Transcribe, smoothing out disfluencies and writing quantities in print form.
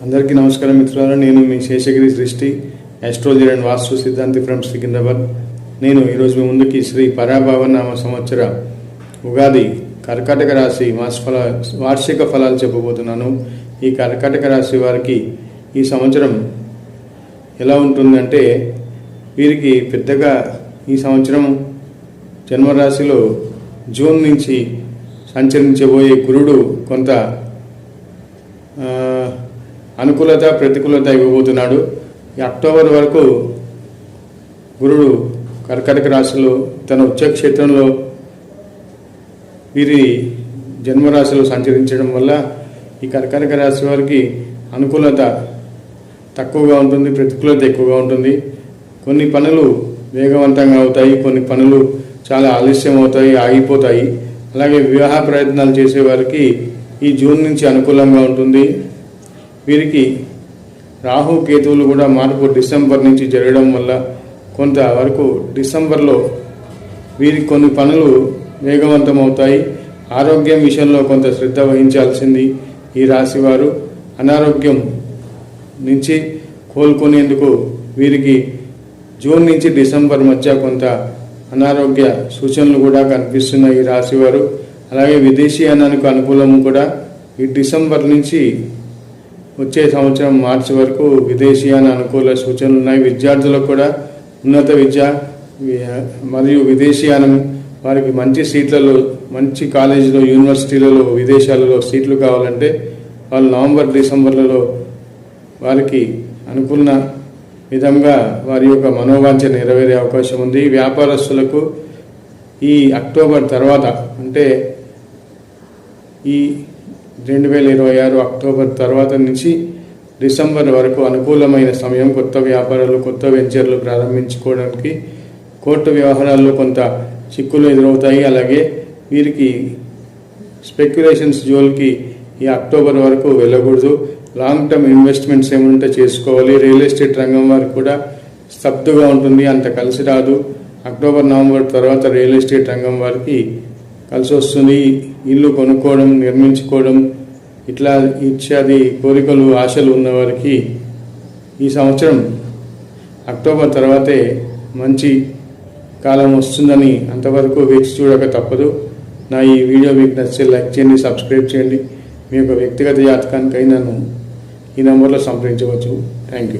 అందరికీ నమస్కారం మిత్రులారా. నేను మీ శేషగిరి సృష్టి ఆస్ట్రాలజీ అండ్ వాస్తు సిద్ధాంతి ఫ్రమ్ సికింద్రాబాద్. నేను ఈరోజు మీ ముందుకి శ్రీ పరాభవ నామ సంవత్సర ఉగాది కర్కాటక రాశి వార్షిక ఫలాలు చెప్పబోతున్నాను. ఈ కర్కాటక రాశి వారికి ఈ సంవత్సరం ఎలా ఉంటుందంటే, వీరికి పెద్దగా ఈ సంవత్సరం జన్మరాశిలో జూన్ నుంచి సంచరించబోయే గురుడు కొంత అనుకూలత ప్రతికూలత ఇవ్వబోతున్నాడు. ఈ అక్టోబర్ వరకు గురుడు కర్కాటక రాశిలో తన ఉచ్చక్షేత్రంలో వీరి జన్మరాశిలో సంచరించడం వల్ల ఈ కర్కాటక రాశి వారికి అనుకూలత తక్కువగా ఉంటుంది, ప్రతికూలత ఎక్కువగా ఉంటుంది. కొన్ని పనులు వేగవంతంగా అవుతాయి, కొన్ని పనులు చాలా ఆలస్యం అవుతాయి, ఆగిపోతాయి. అలాగే వివాహ ప్రయత్నాలు చేసేవారికి ఈ జూన్ నుంచి అనుకూలంగా ఉంటుంది. వీరికి రాహు కేతువులు కూడా మార్పు డిసెంబర్ నుంచి జరగడం వల్ల కొంతవరకు డిసెంబర్లో వీరికి కొన్ని పనులు వేగవంతం అవుతాయి. ఆరోగ్యం విషయంలో కొంత శ్రద్ధ వహించాల్సింది ఈ రాశివారు. అనారోగ్యం నుంచి కోలుకునేందుకు వీరికి జూన్ నుంచి డిసెంబర్ మధ్య కొంత అనారోగ్య సూచనలు కూడా కనిపిస్తున్నాయి ఈ రాశివారు. అలాగే విదేశీయానానికి అనుకూలము కూడా ఈ డిసెంబర్ నుంచి వచ్చే సంవత్సరం మార్చి వరకు విదేశీయాన అనుకూల సూచనలు ఉన్నాయి. విద్యార్థులకు కూడా ఉన్నత విద్య మరియు విదేశీయానం, వారికి మంచి సీట్లలో, మంచి కాలేజీలో, యూనివర్సిటీలలో, విదేశాలలో సీట్లు కావాలంటే వాళ్ళు నవంబర్ డిసెంబర్లలో వారికి అనుకున్న విధంగా వారి యొక్క మనోవాంఛ నెరవేరే అవకాశం ఉంది. వ్యాపారస్తులకు ఈ అక్టోబర్ తర్వాత, అంటే ఈ 2026 అక్టోబర్ తర్వాత నుంచి డిసెంబర్ వరకు అనుకూలమైన సమయం. కొత్త వ్యాపారాలు, కొత్త వెంచర్లు ప్రారంభించుకోవడానికి, కోర్టు వ్యవహారాల్లో కొంత చిక్కులు ఎదురవుతాయి. అలాగే వీరికి స్పెక్యులేషన్స్ జోలికి ఈ అక్టోబర్ వరకు వెళ్ళకూడదు. లాంగ్ టర్మ్ ఇన్వెస్ట్మెంట్స్ ఏమంటే చేసుకోవాలి. రియల్ ఎస్టేట్ రంగం వారికి కూడా స్తబ్దుగా ఉంటుంది, అంత కలిసి రాదు. అక్టోబర్ నవంబర్ తర్వాత రియల్ ఎస్టేట్ రంగం వారికి కలిసి వస్తుంది. ఇల్లు కొనుక్కోవడం, నిర్మించుకోవడం, ఇట్లా ఇత్యాది కోరికలు, ఆశలు ఉన్నవారికి ఈ సంవత్సరం అక్టోబర్ తర్వాతే మంచి కాలం వస్తుందని అంతవరకు వేచి చూడక తప్పదు. నా ఈ వీడియో మీకు నచ్చితే లైక్ చేయండి, సబ్స్క్రైబ్ చేయండి. మీ యొక్క వ్యక్తిగత జాతకానికై నన్ను ఈ నంబర్లో సంప్రదించవచ్చు. Thank you.